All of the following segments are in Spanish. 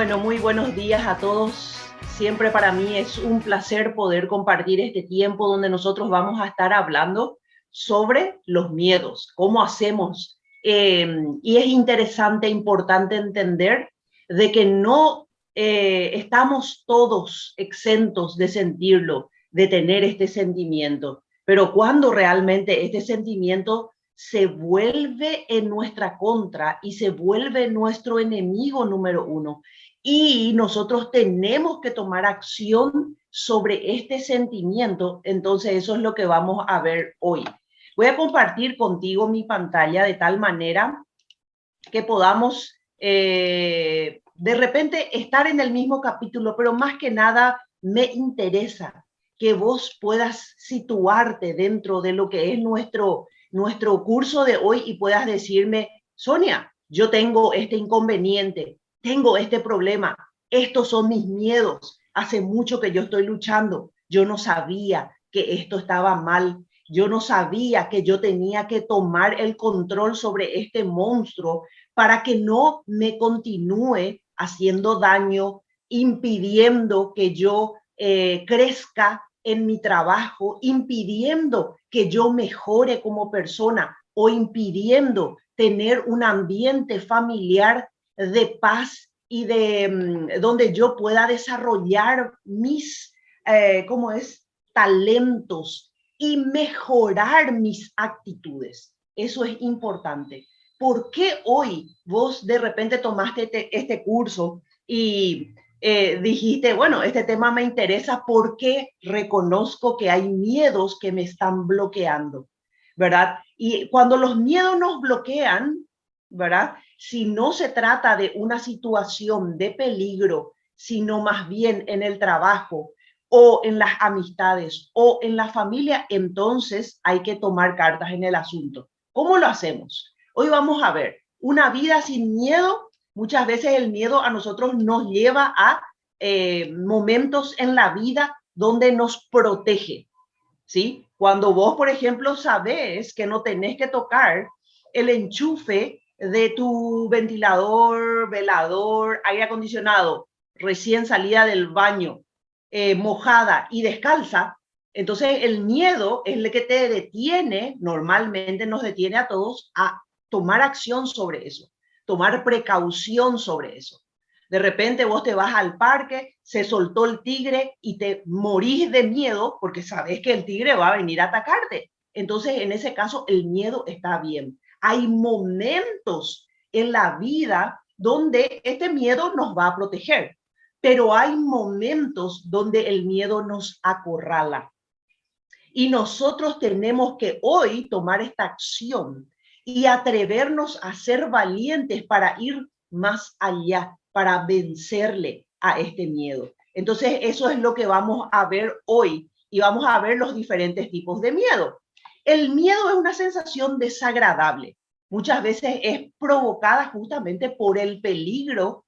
Bueno, muy buenos días a todos. Siempre para mí es un placer poder compartir este tiempo donde nosotros vamos a estar hablando sobre los miedos, cómo hacemos. Y es interesante, importante entender de que no estamos todos exentos de sentirlo, de tener este sentimiento, pero cuando realmente este sentimiento se vuelve en nuestra contra y se vuelve nuestro enemigo número uno. Y nosotros tenemos que tomar acción sobre este sentimiento. Entonces eso es lo que vamos a ver hoy. Voy a compartir contigo mi pantalla de tal manera que podamos de repente estar en el mismo capítulo, pero más que nada me interesa que vos puedas situarte dentro de lo que es nuestro curso de hoy y puedas decirme, Sonia, yo tengo este inconveniente, tengo este problema, estos son mis miedos, hace mucho que yo estoy luchando, yo no sabía que esto estaba mal, yo no sabía que yo tenía que tomar el control sobre este monstruo para que no me continúe haciendo daño, impidiendo que yo crezca en mi trabajo, impidiendo que yo mejore como persona o impidiendo tener un ambiente familiar de paz y de donde yo pueda desarrollar mis, ¿cómo es? Talentos y mejorar mis actitudes. Eso es importante. ¿Por qué hoy vos de repente tomaste este curso y dijiste, bueno, este tema me interesa porque reconozco que hay miedos que me están bloqueando, ¿verdad? Y cuando los miedos nos bloquean, ¿verdad? Si no se trata de una situación de peligro, sino más bien en el trabajo o en las amistades o en la familia, entonces hay que tomar cartas en el asunto. ¿Cómo lo hacemos? Hoy vamos a ver una vida sin miedo. Muchas veces el miedo a nosotros nos lleva a momentos en la vida donde nos protege, ¿sí? Cuando vos, por ejemplo, sabés que no tenés que tocar el enchufe de tu ventilador, velador, aire acondicionado, recién salida del baño, mojada y descalza, entonces el miedo es el que te detiene, normalmente nos detiene a todos a tomar acción sobre eso, tomar precaución sobre eso. De repente vos te vas al parque, se soltó el tigre y te morís de miedo porque sabes que el tigre va a venir a atacarte. Entonces, en ese caso, el miedo está bien. Hay momentos en la vida donde este miedo nos va a proteger, pero hay momentos donde el miedo nos acorrala. Y nosotros tenemos que hoy tomar esta acción y atrevernos a ser valientes para ir más allá, para vencerle a este miedo. Entonces, eso es lo que vamos a ver hoy y vamos a ver los diferentes tipos de miedo. El miedo es una sensación desagradable. Muchas veces es provocada justamente por el peligro,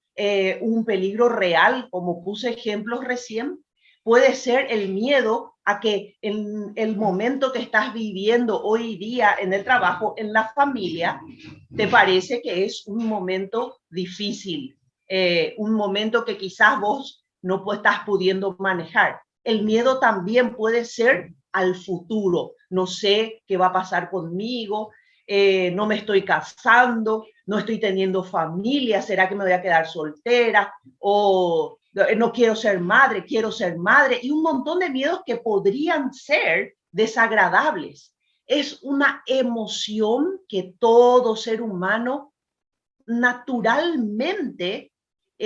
un peligro real, como puse ejemplos recién. Puede ser el miedo a que en el momento que estás viviendo hoy día en el trabajo, en la familia, te parece que es un momento difícil, un momento que quizás vos no estás pudiendo manejar. El miedo también puede ser al futuro. No sé qué va a pasar conmigo, no me estoy casando, no estoy teniendo familia, ¿será que me voy a quedar soltera? O no quiero ser madre, quiero ser madre, y un montón de miedos que podrían ser desagradables. Es una emoción que todo ser humano naturalmente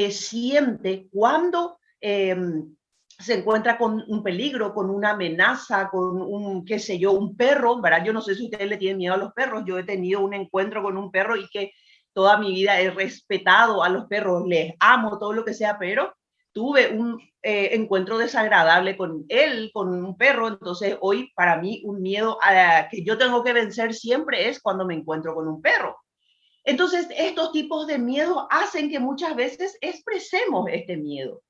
siente cuando se encuentra con un peligro, con una amenaza, con un, qué sé yo, un perro, ¿verdad? Yo no sé si ustedes le tienen miedo a los perros, yo he tenido un encuentro con un perro y que toda mi vida he respetado a los perros, les amo, todo lo que sea, pero tuve un encuentro desagradable con él, con un perro, entonces hoy para mí un miedo que yo tengo que vencer siempre es cuando me encuentro con un perro. Entonces, estos tipos de miedo hacen que muchas veces expresemos este miedo,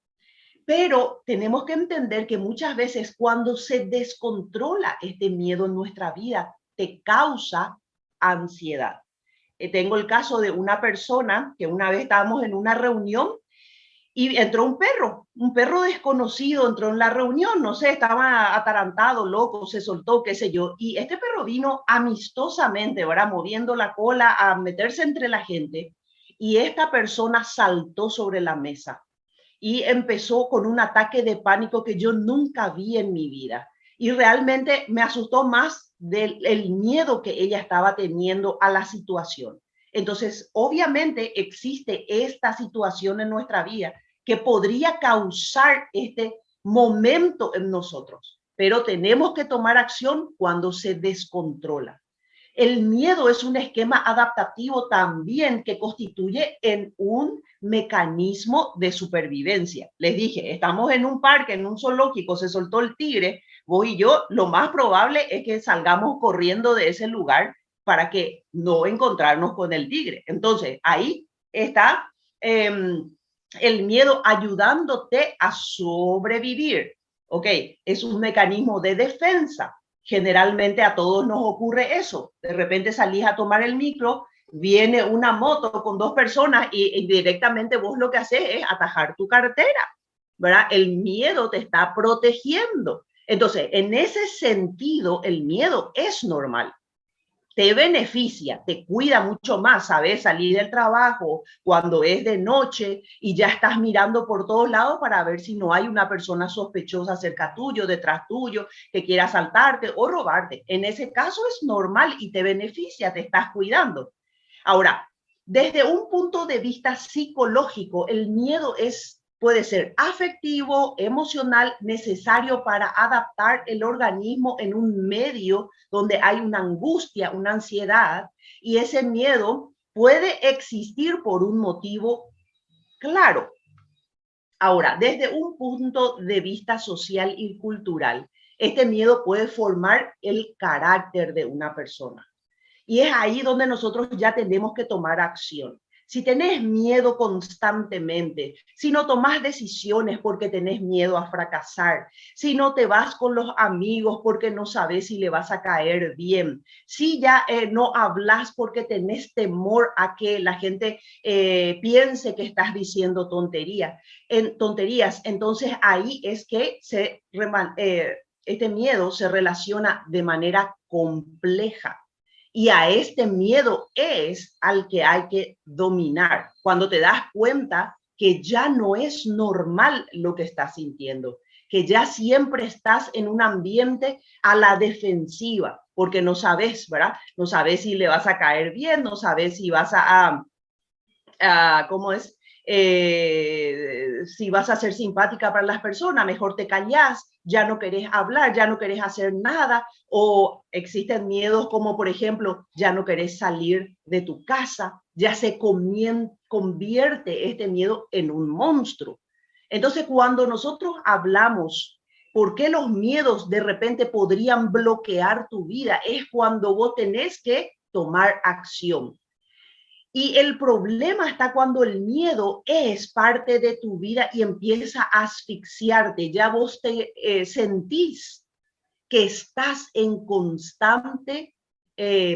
pero tenemos que entender que muchas veces cuando se descontrola este miedo en nuestra vida, te causa ansiedad. Tengo el caso de una persona que una vez estábamos en una reunión y entró un perro desconocido, entró en la reunión, no sé, estaba atarantado, loco, se soltó, qué sé yo, y este perro vino amistosamente, ¿verdad? Moviendo la cola a meterse entre la gente, y esta persona saltó sobre la mesa y empezó con un ataque de pánico que yo nunca vi en mi vida. Y realmente me asustó más del miedo que ella estaba teniendo a la situación. Entonces, obviamente existe esta situación en nuestra vida que podría causar este momento en nosotros, pero tenemos que tomar acción cuando se descontrola. El miedo es un esquema adaptativo también que constituye en un mecanismo de supervivencia. Les dije, estamos en un parque, en un zoológico, se soltó el tigre, vos y yo, lo más probable es que salgamos corriendo de ese lugar para que no encontrarnos con el tigre. Entonces, ahí está el miedo ayudándote a sobrevivir. ¿Ok? Es un mecanismo de defensa. Generalmente a todos nos ocurre eso. De repente salís a tomar el micro, viene una moto con dos personas y directamente vos lo que haces es atajar tu cartera, ¿verdad? El miedo te está protegiendo. Entonces, en ese sentido, el miedo es normal, te beneficia, te cuida mucho más, ¿sabes? Salir del trabajo cuando es de noche y ya estás mirando por todos lados para ver si no hay una persona sospechosa cerca tuyo, detrás tuyo, que quiera asaltarte o robarte. En ese caso es normal y te beneficia, te estás cuidando. Ahora, desde un punto de vista psicológico, el miedo puede ser afectivo, emocional, necesario para adaptar el organismo en un medio donde hay una angustia, una ansiedad, y ese miedo puede existir por un motivo claro. Ahora, desde un punto de vista social y cultural, este miedo puede formar el carácter de una persona. Y es ahí donde nosotros ya tenemos que tomar acción. Si tenés miedo constantemente, si no tomás decisiones porque tenés miedo a fracasar, si no te vas con los amigos porque no sabes si le vas a caer bien, si ya no hablas porque tenés temor a que la gente piense que estás diciendo tonterías, entonces ahí es que este miedo se relaciona de manera compleja. Y a este miedo es al que hay que dominar. Cuando te das cuenta que ya no es normal lo que estás sintiendo, que ya siempre estás en un ambiente a la defensiva, porque no sabes, ¿verdad? No sabes si le vas a caer bien, no sabes si vas ¿cómo es? Si vas a ser simpática para las personas, mejor te callás, ya no querés hablar, ya no querés hacer nada, o existen miedos como, por ejemplo, ya no querés salir de tu casa, ya se convierte este miedo en un monstruo. Entonces, cuando nosotros hablamos por qué los miedos de repente podrían bloquear tu vida, es cuando vos tenés que tomar acción. Y el problema está cuando el miedo es parte de tu vida y empieza a asfixiarte. Ya vos te sentís que estás en constante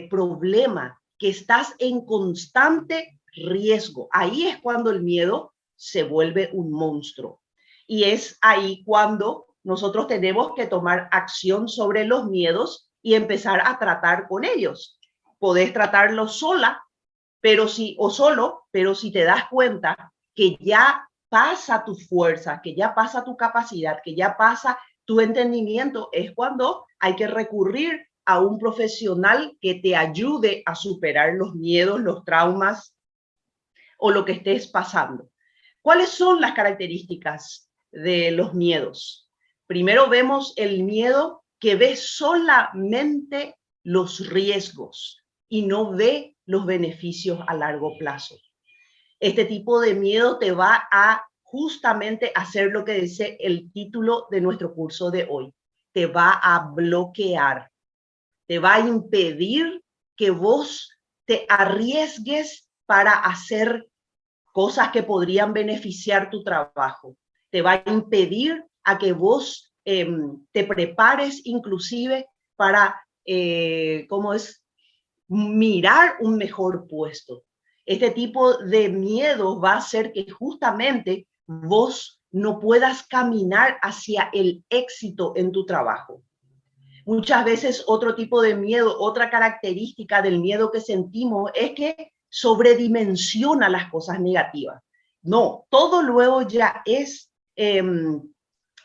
problema, que estás en constante riesgo. Ahí es cuando el miedo se vuelve un monstruo. Y es ahí cuando nosotros tenemos que tomar acción sobre los miedos y empezar a tratar con ellos. Podés tratarlos sola, o solo, pero si te das cuenta que ya pasa tu fuerza, que ya pasa tu capacidad, que ya pasa tu entendimiento, es cuando hay que recurrir a un profesional que te ayude a superar los miedos, los traumas o lo que estés pasando. ¿Cuáles son las características de los miedos? Primero vemos el miedo que ve solamente los riesgos y no ve los beneficios a largo plazo. Este tipo de miedo te va a justamente hacer lo que dice el título de nuestro curso de hoy. Te va a bloquear, te va a impedir que vos te arriesgues para hacer cosas que podrían beneficiar tu trabajo. Te va a impedir a que vos te prepares inclusive para, ¿cómo es? Mirar un mejor puesto. Este tipo de miedo va a hacer que justamente vos no puedas caminar hacia el éxito en tu trabajo. Muchas veces otro tipo de miedo, otra característica del miedo que sentimos es que sobredimensiona las cosas negativas. No, todo luego ya es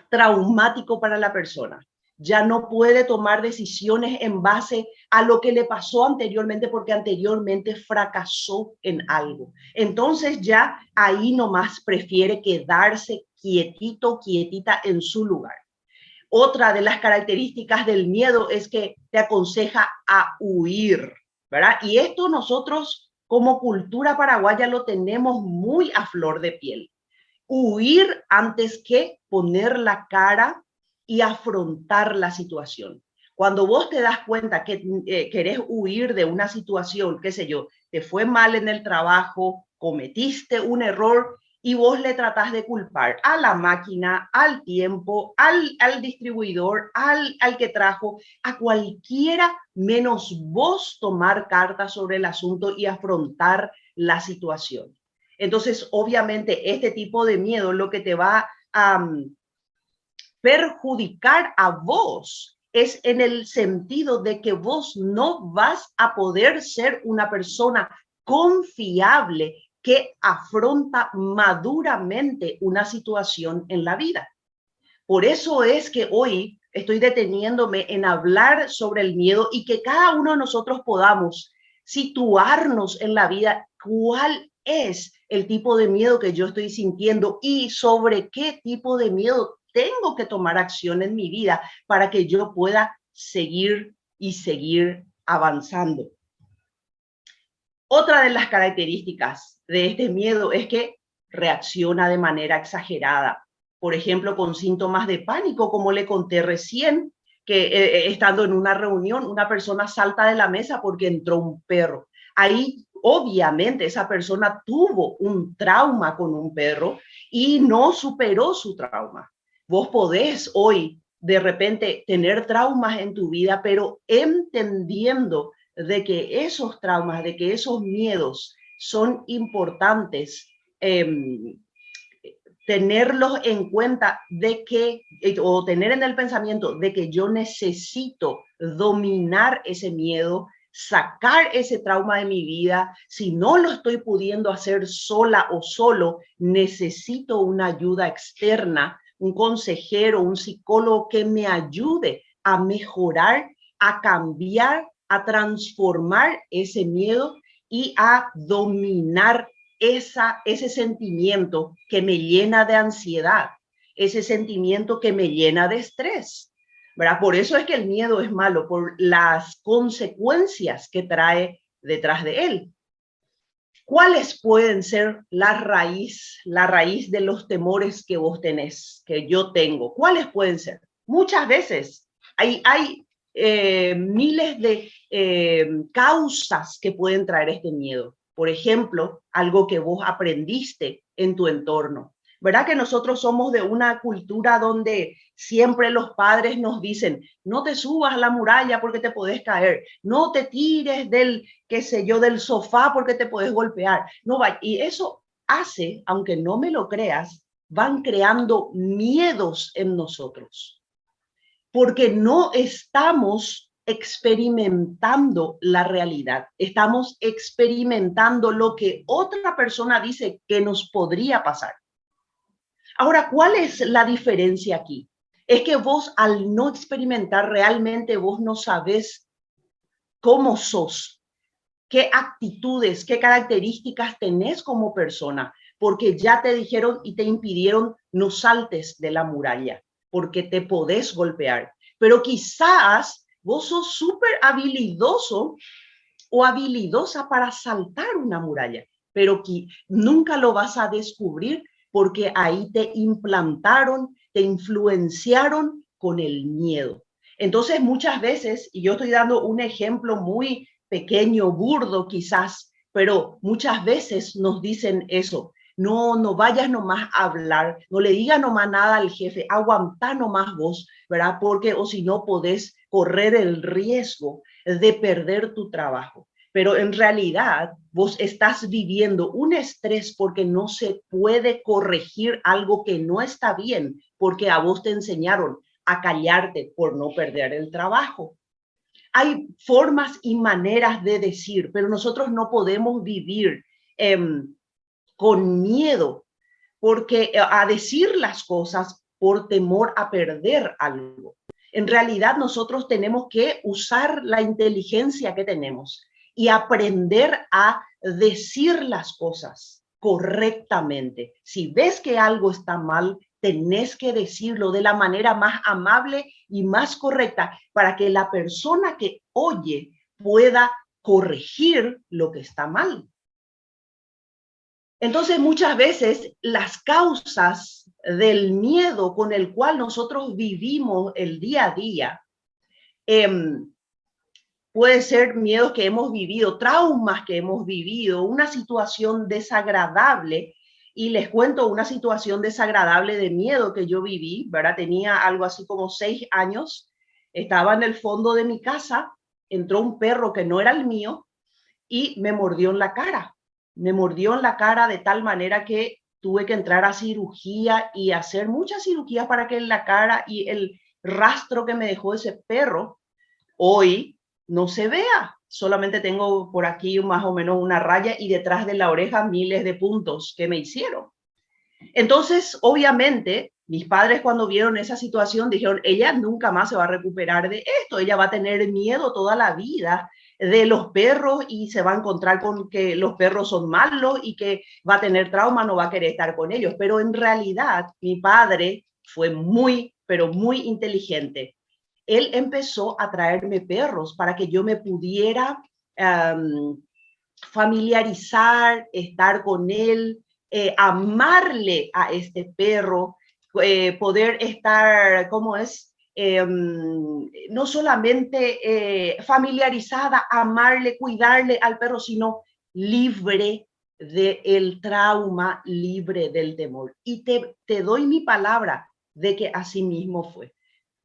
traumático para la persona. Ya no puede tomar decisiones en base a lo que le pasó anteriormente porque anteriormente fracasó en algo. Entonces ya ahí nomás prefiere quedarse quietito, quietita en su lugar. Otra de las características del miedo es que te aconseja a huir, ¿verdad? Y esto nosotros como cultura paraguaya lo tenemos muy a flor de piel. Huir antes que poner la cara y afrontar la situación. Cuando vos te das cuenta que querés huir de una situación, qué sé yo, te fue mal en el trabajo, cometiste un error y vos le tratás de culpar a la máquina, al tiempo, al distribuidor, al que trajo, a cualquiera menos vos tomar cartas sobre el asunto y afrontar la situación. Entonces, obviamente, este tipo de miedo lo que te va a perjudicar a vos es en el sentido de que vos no vas a poder ser una persona confiable que afronta maduramente una situación en la vida. Por eso es que hoy estoy deteniéndome en hablar sobre el miedo y que cada uno de nosotros podamos situarnos en la vida cuál es el tipo de miedo que yo estoy sintiendo y sobre qué tipo de miedo tengo que tomar acción en mi vida para que yo pueda seguir y seguir avanzando. Otra de las características de este miedo es que reacciona de manera exagerada. Por ejemplo, con síntomas de pánico, como le conté recién, que estando en una reunión, una persona salta de la mesa porque entró un perro. Ahí, obviamente, esa persona tuvo un trauma con un perro y no superó su trauma. Vos podés hoy, de repente, tener traumas en tu vida, pero entendiendo de que esos traumas, de que esos miedos son importantes, tenerlos en cuenta de que, o tener en el pensamiento de que yo necesito dominar ese miedo, sacar ese trauma de mi vida. Si no lo estoy pudiendo hacer sola o solo, necesito una ayuda externa, un consejero, un psicólogo que me ayude a mejorar, a cambiar, a transformar ese miedo y a dominar ese sentimiento que me llena de ansiedad, ese sentimiento que me llena de estrés, ¿verdad? Por eso es que el miedo es malo, por las consecuencias que trae detrás de él. ¿Cuáles pueden ser la raíz de los temores que vos tenés, que yo tengo? ¿Cuáles pueden ser? Muchas veces hay miles de causas que pueden traer este miedo. Por ejemplo, algo que vos aprendiste en tu entorno. ¿Verdad que nosotros somos de una cultura donde siempre los padres nos dicen, no te subas a la muralla porque te podés caer, no te tires del, qué sé yo, del sofá porque te podés golpear, no va. Y eso hace, aunque no me lo creas, van creando miedos en nosotros, porque no estamos experimentando la realidad, estamos experimentando lo que otra persona dice que nos podría pasar. Ahora, ¿cuál es la diferencia aquí? Es que vos al no experimentar realmente vos no sabés cómo sos, qué actitudes, qué características tenés como persona, porque ya te dijeron y te impidieron no saltes de la muralla, porque te podés golpear. Pero quizás vos sos súper habilidoso o habilidosa para saltar una muralla, pero que nunca lo vas a descubrir porque ahí te implantaron, te influenciaron con el miedo. Entonces, muchas veces, y yo estoy dando un ejemplo muy pequeño, burdo quizás, pero muchas veces nos dicen eso. No, no vayas nomás a hablar, no le digas nomás nada al jefe, aguantá nomás vos, ¿verdad? Porque o si no podés correr el riesgo de perder tu trabajo. pero en realidad vos estás viviendo un estrés porque no se puede corregir algo que no está bien, porque a vos te enseñaron a callarte por no perder el trabajo. Hay formas y maneras de decir, pero nosotros no podemos vivir con miedo porque a decir las cosas por temor a perder algo. En realidad nosotros tenemos que usar la inteligencia que tenemos y aprender a decir las cosas correctamente. Si ves que algo está mal, tenés que decirlo de la manera más amable y más correcta para que la persona que oye pueda corregir lo que está mal. Entonces, muchas veces las causas del miedo con el cual nosotros vivimos el día a día, puede ser miedos que hemos vivido, traumas que hemos vivido, una situación desagradable. Y les cuento una situación desagradable de miedo que yo viví, ¿verdad? Tenía algo así como 6 años, estaba en el fondo de mi casa, entró un perro que no era el mío y me mordió en la cara. Me mordió en la cara de tal manera que tuve que entrar a cirugía y hacer muchas cirugías para que la cara y el rastro que me dejó ese perro hoy no se vea. Solamente tengo por aquí más o menos una raya y detrás de la oreja miles de puntos que me hicieron. Entonces, obviamente, mis padres cuando vieron esa situación dijeron, ella nunca más se va a recuperar de esto, ella va a tener miedo toda la vida de los perros y se va a encontrar con que los perros son malos y que va a tener trauma, no va a querer estar con ellos. Pero en realidad mi padre fue muy, pero muy inteligente. Él empezó a traerme perros para que yo me pudiera familiarizar, estar con él, amarle a este perro, poder estar, ¿cómo es? No solamente familiarizada, amarle, cuidarle al perro, sino libre del trauma, libre del temor. Y te doy mi palabra de que así mismo fue.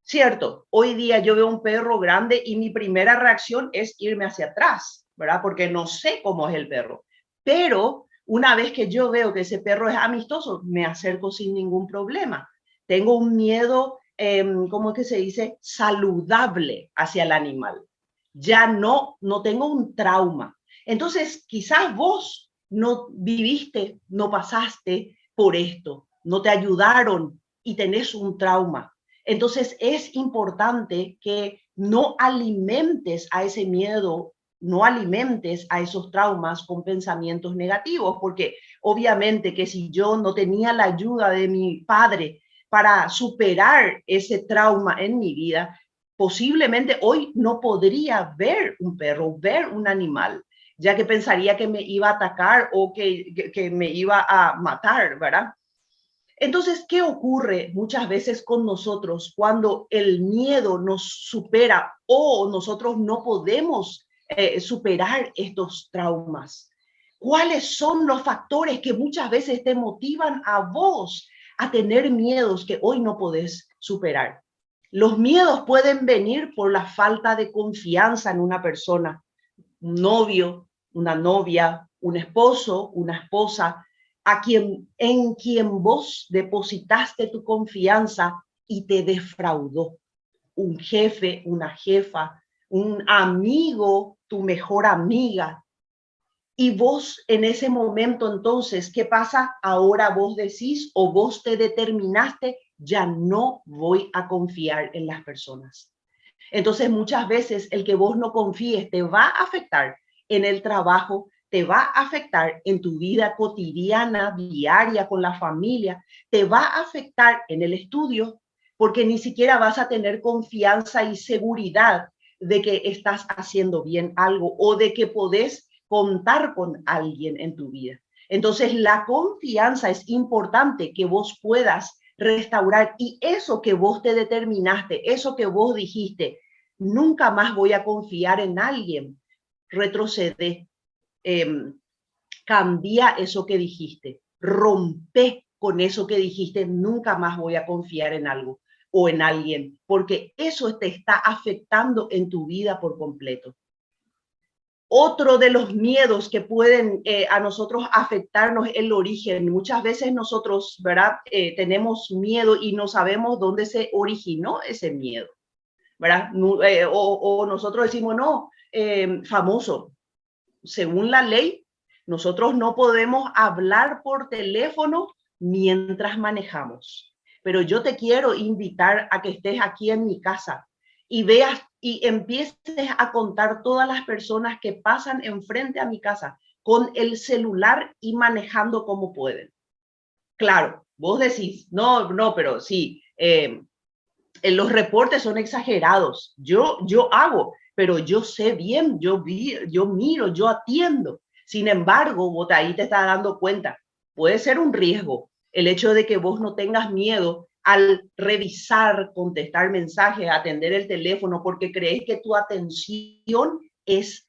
Cierto, hoy día yo veo un perro grande y mi primera reacción es irme hacia atrás, ¿verdad? Porque no sé cómo es el perro. Pero una vez que yo veo que ese perro es amistoso, me acerco sin ningún problema. Tengo un miedo, ¿cómo es que se dice? Saludable hacia el animal. Ya no tengo un trauma. Entonces, quizás vos no viviste, no pasaste por esto, no te ayudaron y tenés un trauma. Entonces es importante que no alimentes a ese miedo, no alimentes a esos traumas con pensamientos negativos, porque obviamente que si yo no tenía la ayuda de mi padre para superar ese trauma en mi vida, posiblemente hoy no podría ver un perro, ver un animal, ya que pensaría que me iba a atacar o que me iba a matar, ¿verdad? Entonces, ¿qué ocurre muchas veces con nosotros cuando el miedo nos supera o nosotros no podemos superar estos traumas? ¿Cuáles son los factores que muchas veces te motivan a vos a tener miedos que hoy no podés superar? Los miedos pueden venir por la falta de confianza en una persona, un novio, una novia, un esposo, una esposa, en quien vos depositaste tu confianza y te defraudó. Un jefe, una jefa, un amigo, tu mejor amiga. Y vos en ese momento entonces, ¿qué pasa? Ahora vos decís o vos te determinaste, ya no voy a confiar en las personas. Entonces, muchas veces el que vos no confíes te va a afectar en el trabajo, te va a afectar en tu vida cotidiana, diaria, con la familia, te va a afectar en el estudio, porque ni siquiera vas a tener confianza y seguridad de que estás haciendo bien algo o de que podés contar con alguien en tu vida. Entonces, la confianza es importante que vos puedas restaurar y eso que vos te determinaste, eso que vos dijiste, nunca más voy a confiar en alguien, retrocede, cambia eso que dijiste, rompe con eso que dijiste, nunca más voy a confiar en algo o en alguien, porque eso te está afectando en tu vida por completo. Otro de los miedos que pueden a nosotros afectarnos el origen. Muchas veces nosotros, ¿verdad? Tenemos miedo y no sabemos dónde se originó ese miedo, ¿verdad? O nosotros decimos, no, famoso. Según la ley, nosotros no podemos hablar por teléfono mientras manejamos. Pero yo te quiero invitar a que estés aquí en mi casa y veas y empieces a contar todas las personas que pasan enfrente a mi casa con el celular y manejando como pueden. Claro, vos decís, no, pero sí, los reportes son exagerados. Yo hago, pero yo sé bien, yo miro, yo atiendo. Sin embargo, vos ahí te estás dando cuenta, puede ser un riesgo el hecho de que vos no tengas miedo al revisar, contestar mensajes, atender el teléfono, porque crees que tu atención es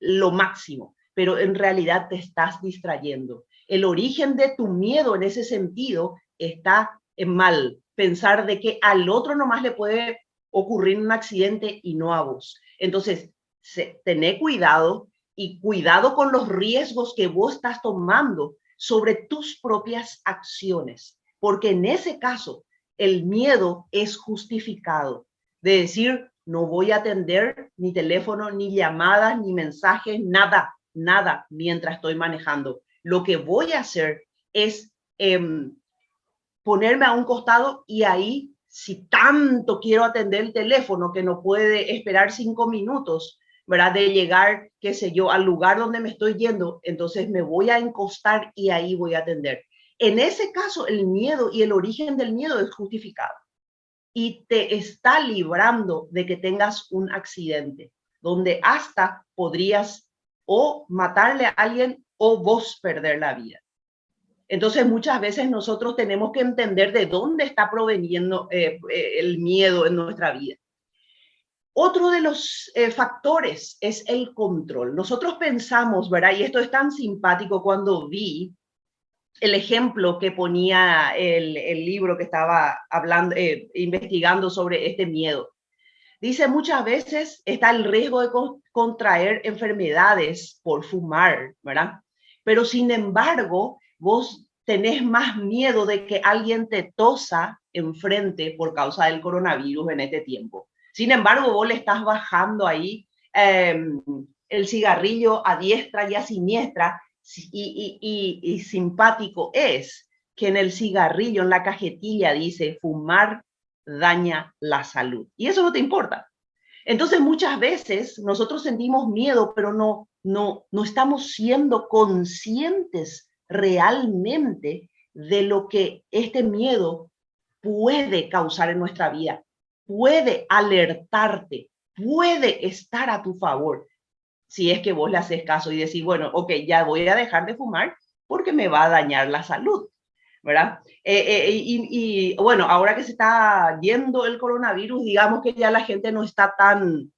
lo máximo, pero en realidad te estás distrayendo. El origen de tu miedo en ese sentido está mal. Pensar de que al otro nomás le puede ocurrir un accidente y no a vos. Entonces, tené cuidado y cuidado con los riesgos que vos estás tomando sobre tus propias acciones, porque en ese caso el miedo es justificado de decir, no voy a atender ni teléfono, ni llamadas, ni mensajes, nada mientras estoy manejando. Lo que voy a hacer es ponerme a un costado y ahí, si tanto quiero atender el teléfono que no puede esperar 5 minutos, ¿verdad? De llegar, qué sé yo, al lugar donde me estoy yendo, entonces me voy a encostar y ahí voy a atender. En ese caso, el miedo y el origen del miedo es justificado y te está librando de que tengas un accidente, donde hasta podrías o matarle a alguien o vos perder la vida. Entonces, muchas veces nosotros tenemos que entender de dónde está proveniendo el miedo en nuestra vida. Otro de los factores es el control. Nosotros pensamos, ¿verdad? Y esto es tan simpático cuando vi el ejemplo que ponía el libro que estaba hablando, investigando sobre este miedo. Dice, muchas veces está el riesgo de contraer enfermedades por fumar, ¿verdad? Pero sin embargo, vos tenés más miedo de que alguien te tosa enfrente por causa del coronavirus en este tiempo. Sin embargo, vos le estás bajando ahí el cigarrillo a diestra y a siniestra y simpático es que en el cigarrillo, en la cajetilla dice fumar daña la salud. Y eso no te importa. Entonces muchas veces nosotros sentimos miedo, pero no estamos siendo conscientes realmente de lo que este miedo puede causar en nuestra vida. Puede alertarte, puede estar a tu favor. Si es que vos le haces caso y decís, bueno, ok, ya voy a dejar de fumar porque me va a dañar la salud. ¿Verdad? Y bueno, ahora que se está yendo el coronavirus, digamos que ya la gente no está tan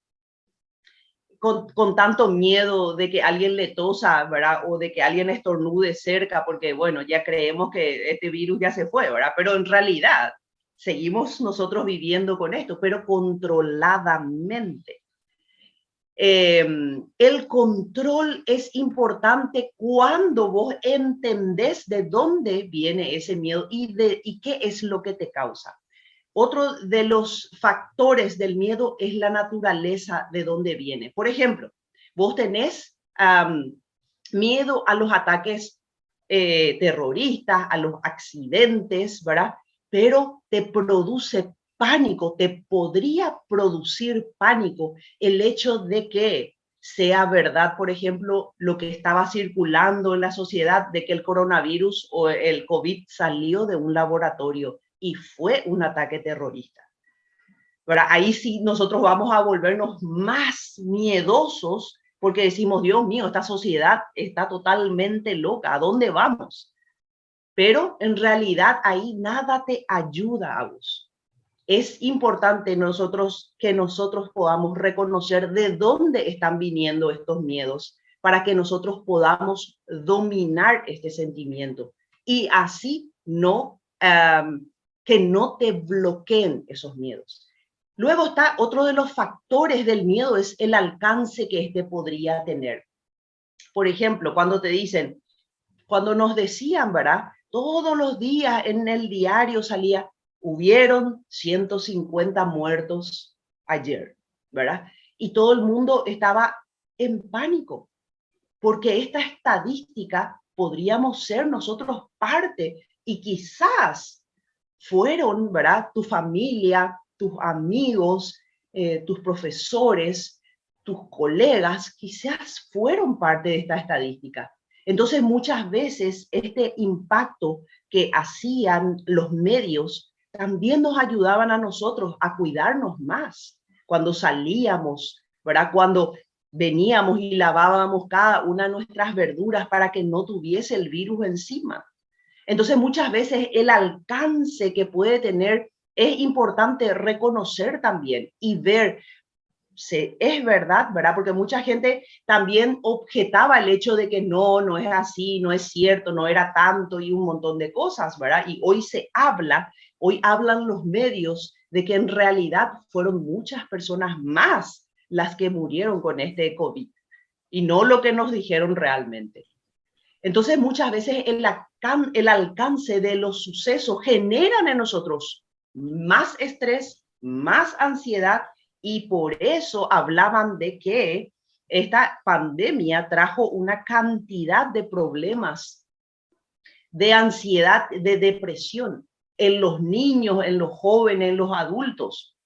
con tanto miedo de que alguien le tosa, ¿verdad? O de que alguien estornude cerca, porque bueno, ya creemos que este virus ya se fue, ¿verdad? Pero en realidad seguimos nosotros viviendo con esto, pero controladamente. El control es importante cuando vos entendés de dónde viene ese miedo y qué es lo que te causa. Otro de los factores del miedo es la naturaleza de dónde viene. Por ejemplo, vos tenés miedo a los ataques terroristas, a los accidentes, ¿verdad? Pero te produce pánico, te podría producir pánico el hecho de que sea verdad, por ejemplo, lo que estaba circulando en la sociedad de que el coronavirus o el COVID salió de un laboratorio y fue un ataque terrorista. ¿Verdad? Ahí sí nosotros vamos a volvernos más miedosos porque decimos, Dios mío, esta sociedad está totalmente loca, ¿a dónde vamos? Pero en realidad ahí nada te ayuda a vos. Es importante que nosotros podamos reconocer de dónde están viniendo estos miedos para que nosotros podamos dominar este sentimiento y así que no te bloqueen esos miedos. Luego está otro de los factores del miedo, es el alcance que este podría tener. Por ejemplo, cuando nos decían, ¿verdad? Todos los días en el diario salía, hubieron 150 muertos ayer, ¿verdad? Y todo el mundo estaba en pánico, porque esta estadística podríamos ser nosotros parte y quizás fueron, ¿verdad? Tu familia, tus amigos, tus profesores, tus colegas, quizás fueron parte de esta estadística. Entonces, muchas veces este impacto que hacían los medios también nos ayudaban a nosotros a cuidarnos más cuando salíamos, ¿verdad? Cuando veníamos y lavábamos cada una de nuestras verduras para que no tuviese el virus encima. Entonces, muchas veces el alcance que puede tener es importante reconocer también y ver si es verdad, ¿verdad? Porque mucha gente también objetaba el hecho de que no es así, no es cierto, no era tanto y un montón de cosas, ¿verdad? Y hoy hablan los medios de que en realidad fueron muchas personas más las que murieron con este COVID y no lo que nos dijeron realmente. Entonces, muchas veces el alcance de los sucesos generan en nosotros más estrés, más ansiedad, y por eso hablaban de que esta pandemia trajo una cantidad de problemas de ansiedad, de depresión en los niños, en los jóvenes, en los adultos,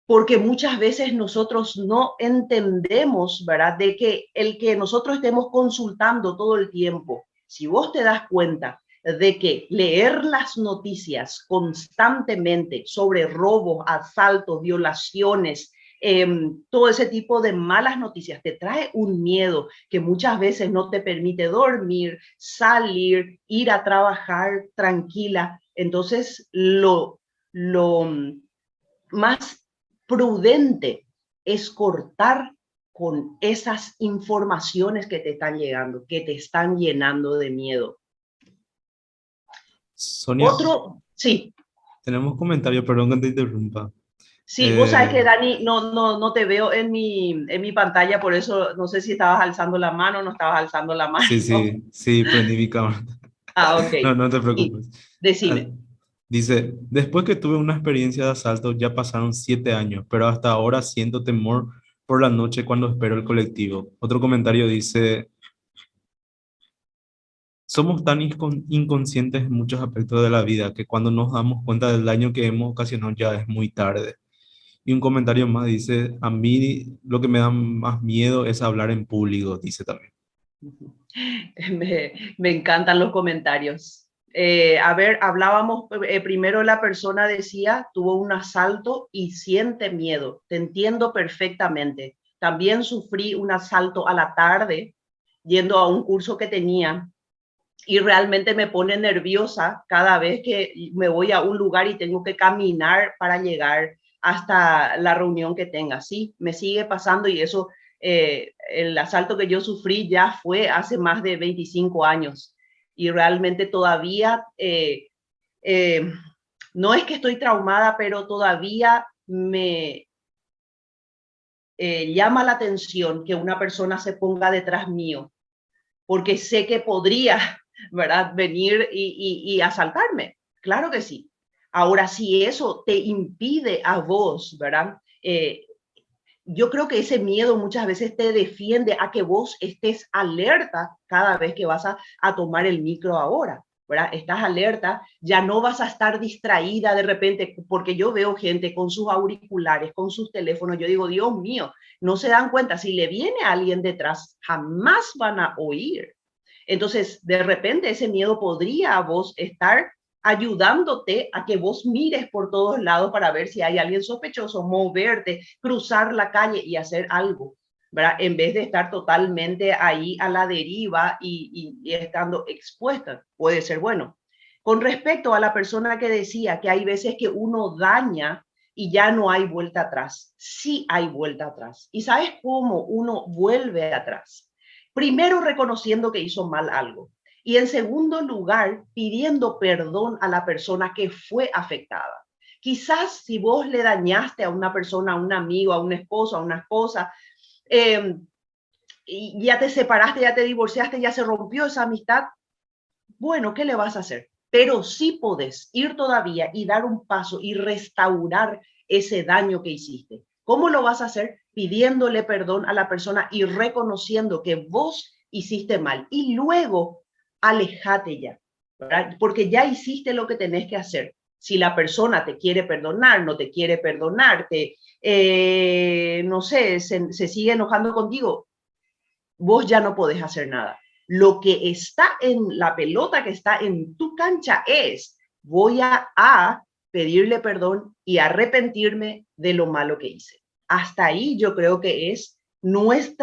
porque muchas veces nosotros no entendemos, ¿verdad? De que el que nosotros estemos consultando todo el tiempo, si vos te das cuenta de que leer las noticias constantemente sobre robos, asaltos, violaciones, todo ese tipo de malas noticias te trae un miedo que muchas veces no te permite dormir, salir, ir a trabajar tranquila. Entonces, lo más prudente es cortar con esas informaciones que te están llegando, que te están llenando de miedo. Sonia, Sí, tenemos comentarios, perdón que te interrumpa. sí, vos sabes Eh, que Dani, no te veo en mi pantalla, por eso no sé si estabas alzando la mano o no estabas alzando la mano. sí, sí, sí, prendí mi cámara. Ah, ok. No, no te Sí, preocupes. Ah, decime. dice, después que tuve una experiencia de asalto, ya pasaron 7 años, pero hasta ahora siento temor por la noche cuando espero el colectivo. Otro comentario dice, somos tan inconscientes en muchos aspectos de la vida que cuando nos damos cuenta del daño que hemos ocasionado ya es muy tarde. Y un comentario más dice, a mí lo que me da más miedo es hablar en público, dice también. Me encantan los comentarios. A ver, hablábamos, primero la persona decía, tuvo un asalto y siente miedo. Te entiendo perfectamente. También sufrí un asalto a la tarde yendo a un curso que tenía y realmente me pone nerviosa cada vez que me voy a un lugar y tengo que caminar para llegar hasta la reunión que tenga. Sí, me sigue pasando y eso, el asalto que yo sufrí ya fue hace más de 25 años y realmente todavía, eh, no es que estoy traumada, pero todavía me llama la atención que una persona se ponga detrás mío porque sé que podría, ¿verdad?, venir y asaltarme. Claro que sí. Ahora, si eso te impide a vos, ¿verdad? Yo creo que ese miedo muchas veces te defiende a que vos estés alerta cada vez que vas a tomar el micro ahora, ¿verdad? Estás alerta, ya no vas a estar distraída de repente, porque yo veo gente con sus auriculares, con sus teléfonos, yo digo, Dios mío, no se dan cuenta, si le viene alguien detrás, jamás van a oír. Entonces, de repente ese miedo podría a vos estar ayudándote a que vos mires por todos lados para ver si hay alguien sospechoso, moverte, cruzar la calle y hacer algo, ¿verdad? En vez de estar totalmente ahí a la deriva y estando expuesta. Puede ser bueno. Con respecto a la persona que decía que hay veces que uno daña y ya no hay vuelta atrás. Sí hay vuelta atrás. ¿Y sabes cómo uno vuelve atrás? Primero reconociendo que hizo mal algo. Y en segundo lugar, pidiendo perdón a la persona que fue afectada. Quizás si vos le dañaste a una persona, a un amigo, a un esposo, a una esposa, y ya te separaste, ya te divorciaste, ya se rompió esa amistad, bueno, ¿qué le vas a hacer? Pero sí podés ir todavía y dar un paso y restaurar ese daño que hiciste. ¿Cómo lo vas a hacer? Pidiéndole perdón a la persona y reconociendo que vos hiciste mal. Y luego, alejate ya, ¿verdad? Porque ya hiciste lo que tenés que hacer. Si la persona te quiere perdonar, no te quiere perdonar, no sé, se sigue enojando contigo, vos ya no podés hacer nada. Lo que está en la pelota que está en tu cancha es, voy a pedirle perdón y arrepentirme de lo malo que hice. Hasta ahí yo creo que es ¿cómo es?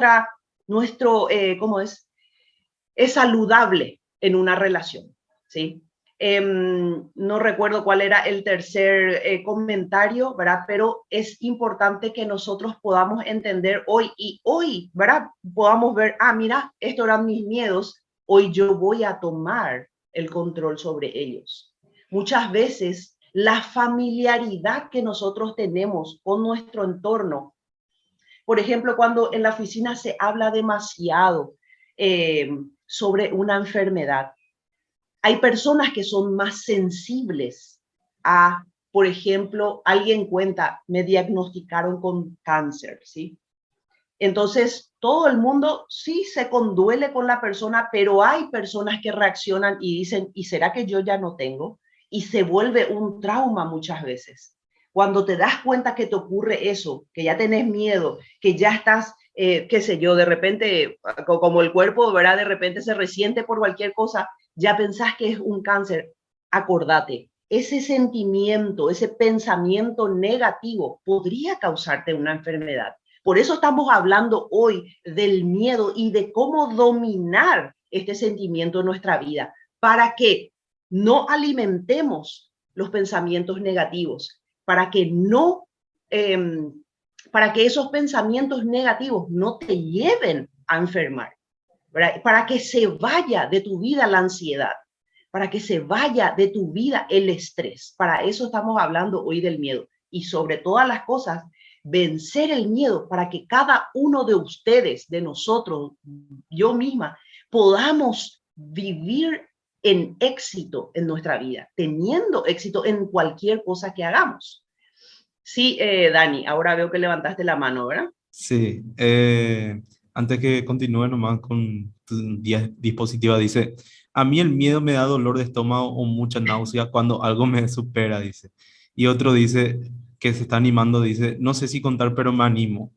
Es saludable en una relación, ¿sí? No recuerdo cuál era el tercer comentario, ¿verdad? Pero es importante que nosotros podamos entender hoy y hoy, ¿verdad? Podamos ver, mira, estos eran mis miedos, hoy yo voy a tomar el control sobre ellos. Muchas veces la familiaridad que nosotros tenemos con nuestro entorno, por ejemplo, cuando en la oficina se habla demasiado eh, sobre una enfermedad, hay personas que son más sensibles a, por ejemplo, alguien cuenta, me diagnosticaron con cáncer, ¿sí? Entonces, todo el mundo sí se conduele con la persona, pero hay personas que reaccionan y dicen, ¿y será que yo ya no tengo? Y se vuelve un trauma muchas veces. Cuando te das cuenta que te ocurre eso, que ya tenés miedo, que ya estás, qué sé yo, de repente, como el cuerpo, ¿verdad? De repente se resiente por cualquier cosa, ya pensás que es un cáncer, acordate, ese sentimiento, ese pensamiento negativo podría causarte una enfermedad. Por eso estamos hablando hoy del miedo y de cómo dominar este sentimiento en nuestra vida para que no alimentemos los pensamientos negativos, para que no, eh, para que esos pensamientos negativos no te lleven a enfermar, ¿verdad? Para que se vaya de tu vida la ansiedad, para que se vaya de tu vida el estrés. Para eso estamos hablando hoy del miedo. Y sobre todas las cosas, vencer el miedo para que cada uno de ustedes, de nosotros, yo misma, podamos vivir en éxito en nuestra vida, teniendo éxito en cualquier cosa que hagamos. Sí, Dani, ahora veo que levantaste la mano, ¿verdad? Sí, antes que continúe nomás con tu dispositiva, dice, a mí el miedo me da dolor de estómago o mucha náusea cuando algo me supera, dice. Y otro dice, que se está animando, dice, no sé si contar, pero me animo.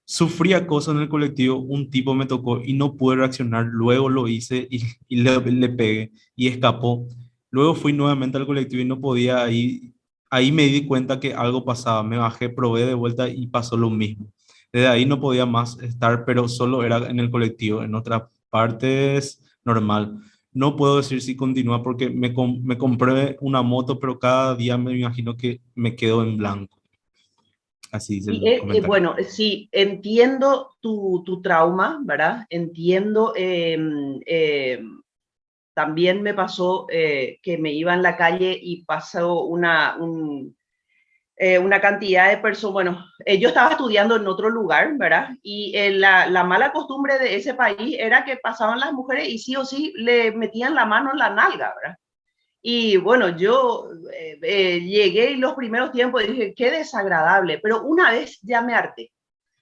Sufrí acoso en el colectivo, un tipo me tocó y no pude reaccionar, luego lo hice y le pegué y escapó. Luego fui nuevamente al colectivo y no podía, ahí me di cuenta que algo pasaba, me bajé, probé de vuelta y pasó lo mismo. Desde ahí no podía más estar, pero solo era en el colectivo, en otras partes normal. No puedo decir si continúa porque me compré una moto, pero cada día me imagino que me quedo en blanco. Así dice Y el comentario. bueno, sí, entiendo tu trauma, ¿verdad? Entiendo, también me pasó que me iba en la calle y pasó una cantidad de personas, bueno, yo estaba estudiando en otro lugar, ¿verdad? Y la mala costumbre de ese país era que pasaban las mujeres y sí o sí le metían la mano en la nalga, ¿verdad? Y bueno, yo llegué en los primeros tiempos y dije, qué desagradable, pero una vez ya me harté.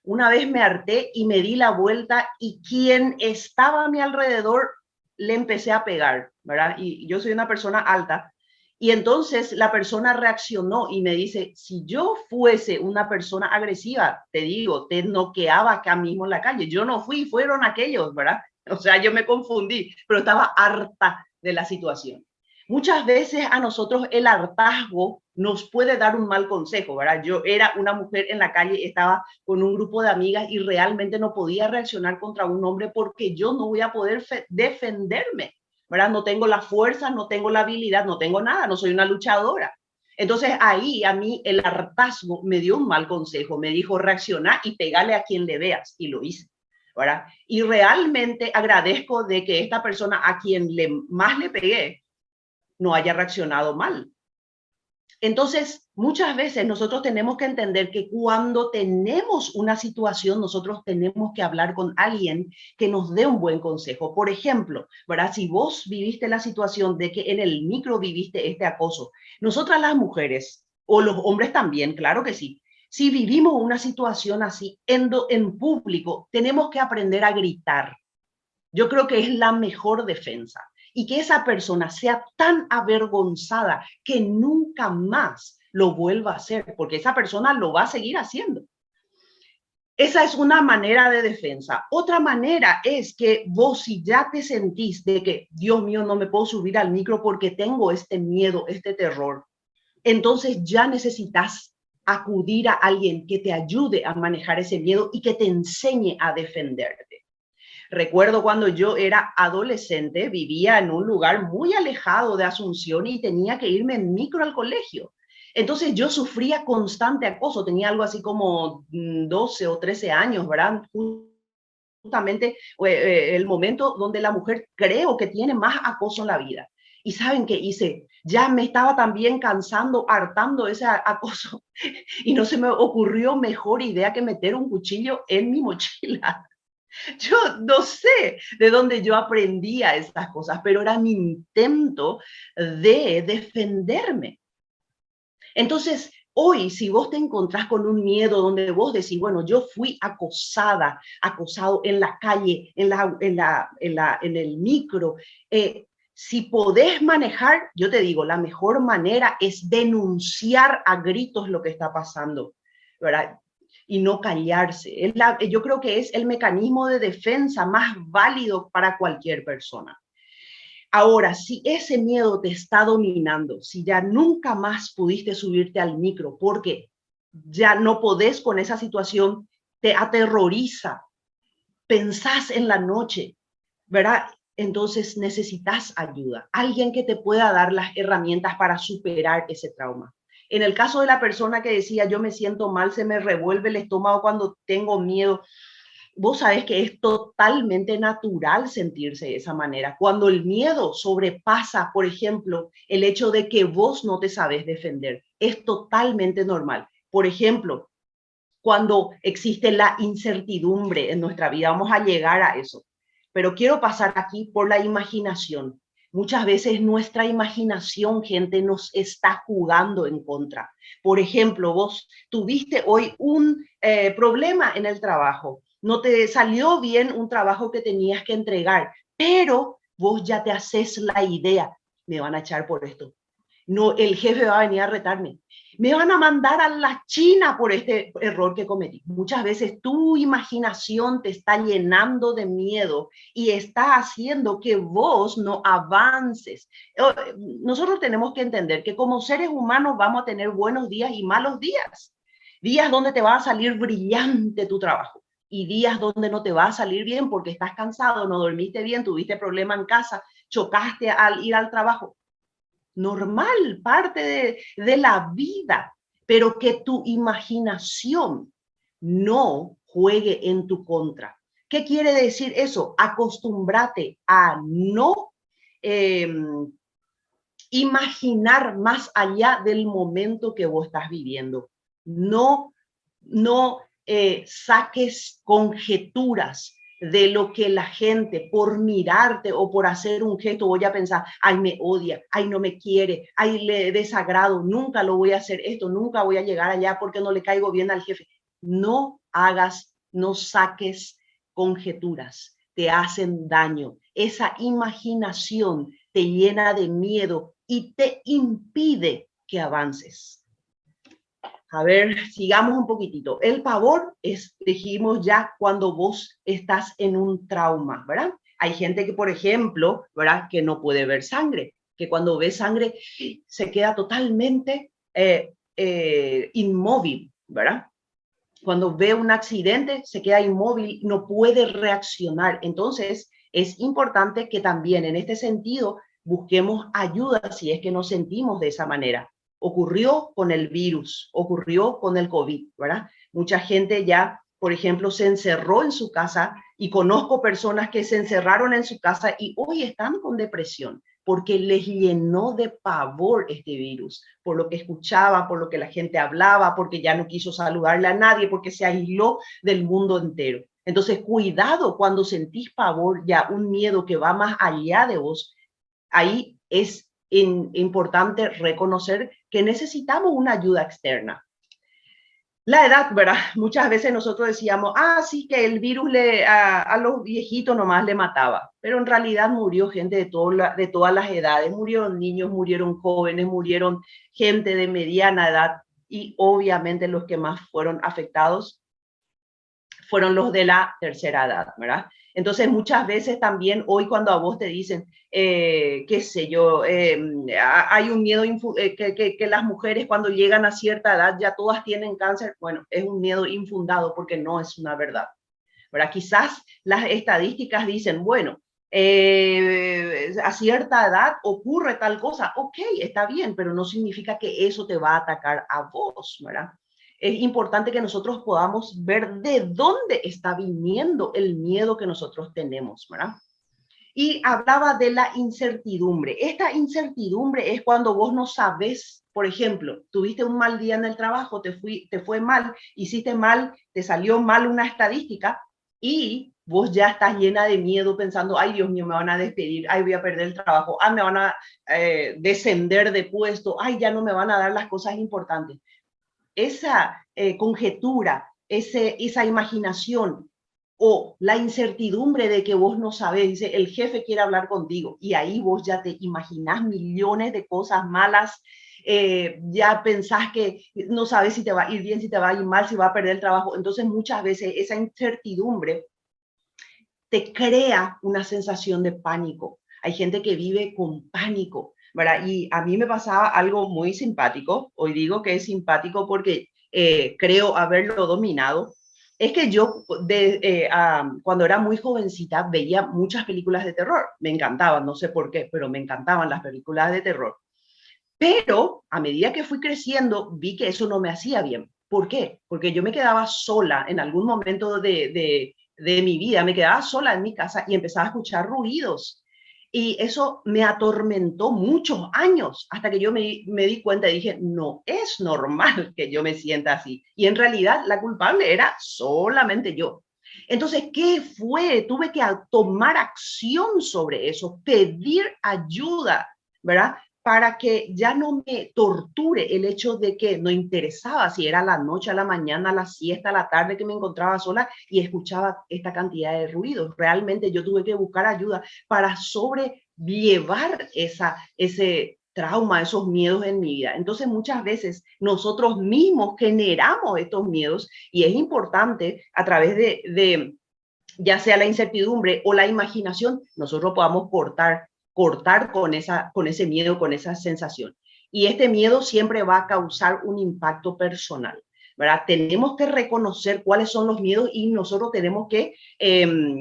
Una vez me harté y me di la vuelta y quien estaba a mi alrededor le empecé a pegar, ¿verdad? Y yo soy una persona alta. Y entonces la persona reaccionó y me dice, si yo fuese una persona agresiva, te digo, te noqueaba acá mismo en la calle. Yo no fui, fueron aquellos, ¿verdad? O sea, yo me confundí, pero estaba harta de la situación. Muchas veces a nosotros el hartazgo nos puede dar un mal consejo, ¿verdad? Yo era una mujer en la calle, estaba con un grupo de amigas y realmente no podía reaccionar contra un hombre porque yo no voy a poder defenderme, ¿verdad? No tengo la fuerza, no tengo la habilidad, no tengo nada, no soy una luchadora. Entonces ahí a mí el hartazgo me dio un mal consejo, me dijo reaccionar y pegarle a quien le veas y lo hice, ¿verdad? Y realmente agradezco de que esta persona a quien más le pegué no haya reaccionado mal, Entonces, muchas veces nosotros tenemos que entender que cuando tenemos una situación, nosotros tenemos que hablar con alguien que nos dé un buen consejo. Por ejemplo, ¿verdad? Si vos viviste la situación de que en el micro viviste este acoso, nosotras las mujeres, o los hombres también, claro que sí, si vivimos una situación así en público, tenemos que aprender a gritar. Yo creo que es la mejor defensa y que esa persona sea tan avergonzada que nunca más lo vuelva a hacer, porque esa persona lo va a seguir haciendo. Esa es una manera de defensa. Otra manera es que vos, si ya te sentís de que, Dios mío, no me puedo subir al micro porque tengo este miedo, este terror, entonces ya necesitas acudir a alguien que te ayude a manejar ese miedo y que te enseñe a defenderte. Recuerdo cuando yo era adolescente, vivía en un lugar muy alejado de Asunción y tenía que irme en micro al colegio. Entonces yo sufría constante acoso, tenía algo así como 12 o 13 años, ¿verdad? Justamente el momento donde la mujer creo que tiene más acoso en la vida. ¿Y saben qué hice? Ya me estaba también cansando, hartando ese acoso y no se me ocurrió mejor idea que meter un cuchillo en mi mochila. Yo no sé de dónde yo aprendía estas cosas, pero era mi intento de defenderme. Entonces, hoy, si vos te encontrás con un miedo donde vos decís, bueno, yo fui acosada, acosado en la calle, en el micro, si podés manejar, yo te digo, la mejor manera es denunciar a gritos lo que está pasando, ¿verdad? Y no callarse. Yo creo que es el mecanismo de defensa más válido para cualquier persona. Ahora, si ese miedo te está dominando, si ya nunca más pudiste subirte al micro porque ya no podés con esa situación, te aterroriza, pensás en la noche, ¿verdad? Entonces necesitas ayuda, alguien que te pueda dar las herramientas para superar ese trauma. En el caso de la persona que decía, yo me siento mal, se me revuelve el estómago cuando tengo miedo, vos sabés que es totalmente natural sentirse de esa manera. Cuando el miedo sobrepasa, por ejemplo, el hecho de que vos no te sabes defender, es totalmente normal. Por ejemplo, cuando existe la incertidumbre en nuestra vida, vamos a llegar a eso. Pero quiero pasar aquí por la imaginación. Muchas veces nuestra imaginación, gente, nos está jugando en contra. Por ejemplo, vos tuviste hoy un problema en el trabajo, no te salió bien un trabajo que tenías que entregar, pero vos ya te haces la idea, me van a echar por esto. No, el jefe va a venir a retarme. Me van a mandar a la China por este error que cometí. Muchas veces tu imaginación te está llenando de miedo y está haciendo que vos no avances. Nosotros tenemos que entender que como seres humanos vamos a tener buenos días y malos días. Días donde te va a salir brillante tu trabajo y días donde no te va a salir bien porque estás cansado, no dormiste bien, tuviste problema en casa, chocaste al ir al trabajo. Normal, parte de la vida, pero que tu imaginación no juegue en tu contra. ¿Qué quiere decir eso? Acostúmbrate a no eh, imaginar más allá del momento que vos estás viviendo. No saques conjeturas de lo que la gente por mirarte o por hacer un gesto voy a pensar, ay, me odia, ay, no me quiere, ay, le desagrado, nunca lo voy a hacer esto, nunca voy a llegar allá porque no le caigo bien al jefe. No hagas, no saques conjeturas, te hacen daño. Esa imaginación te llena de miedo y te impide que avances. A ver, sigamos un poquitito. El pavor es, dijimos ya, cuando vos estás en un trauma, ¿verdad? Hay gente que, por ejemplo, ¿verdad? Que no puede ver sangre, que cuando ve sangre se queda totalmente inmóvil, ¿verdad? Cuando ve un accidente se queda inmóvil, no puede reaccionar. Entonces, es importante que también en este sentido busquemos ayuda si es que nos sentimos de esa manera. Ocurrió con el virus, ocurrió con el COVID, ¿verdad? Mucha gente ya por ejemplo, se encerró en su casa y conozco personas que se encerraron en su casa y hoy están con depresión porque les llenó de pavor este virus, por lo que escuchaba, por lo que la gente hablaba, porque ya no quiso saludarle a nadie, porque se aisló del mundo entero. Entonces, cuidado cuando sentís pavor, ya un miedo que va más allá de vos, ahí es importante reconocer que necesitamos una ayuda externa. La edad, ¿verdad? Muchas veces nosotros decíamos, sí, que el virus a los viejitos nomás le mataba, pero en realidad murió gente de todas las edades, murieron niños, murieron jóvenes, murieron gente de mediana edad y obviamente los que más fueron afectados fueron los de la tercera edad, ¿verdad? Entonces, muchas veces también hoy cuando a vos te dicen, qué sé yo, hay un miedo que las mujeres cuando llegan a cierta edad ya todas tienen cáncer, bueno, es un miedo infundado porque no es una verdad, ¿verdad? Quizás las estadísticas dicen, bueno, a cierta edad ocurre tal cosa, ok, está bien, pero no significa que eso te va a atacar a vos, ¿verdad? Es importante que nosotros podamos ver de dónde está viniendo el miedo que nosotros tenemos, ¿verdad? Y hablaba de la incertidumbre. Esta incertidumbre es cuando vos no sabes, por ejemplo, tuviste un mal día en el trabajo, te fue mal, hiciste mal, te salió mal una estadística y vos ya estás llena de miedo pensando, ay Dios mío, me van a despedir, ay voy a perder el trabajo, ay me van a descender de puesto, ay ya no me van a dar las cosas importantes. Esa conjetura, esa imaginación o la incertidumbre de que vos no sabés, dice, el jefe quiere hablar contigo y ahí vos ya te imaginás millones de cosas malas, ya pensás que no sabes si te va a ir bien, si te va a ir mal, si va a perder el trabajo. Entonces muchas veces esa incertidumbre te crea una sensación de pánico. Hay gente que vive con pánico, ¿verdad? Y a mí me pasaba algo muy simpático, hoy digo que es simpático porque creo haberlo dominado, es que yo cuando era muy jovencita veía muchas películas de terror, me encantaban, no sé por qué, pero me encantaban las películas de terror. Pero a medida que fui creciendo, vi que eso no me hacía bien. ¿Por qué? Porque yo me quedaba sola en algún momento de mi vida, me quedaba sola en mi casa y empezaba a escuchar ruidos. Y eso me atormentó muchos años hasta que yo me di cuenta y dije, no es normal que yo me sienta así. Y en realidad la culpable era solamente yo. Entonces, ¿qué fue? Tuve que tomar acción sobre eso, pedir ayuda, ¿verdad? Para que ya no me torture el hecho de que no interesaba si era la noche, a la mañana, a la siesta, a la tarde que me encontraba sola y escuchaba esta cantidad de ruidos. Realmente yo tuve que buscar ayuda para sobrellevar ese trauma, esos miedos en mi vida. Entonces muchas veces nosotros mismos generamos estos miedos y es importante a través de ya sea la incertidumbre o la imaginación, nosotros podamos cortar con ese miedo, con esa sensación. Y este miedo siempre va a causar un impacto personal, ¿verdad? Tenemos que reconocer cuáles son los miedos y nosotros tenemos que,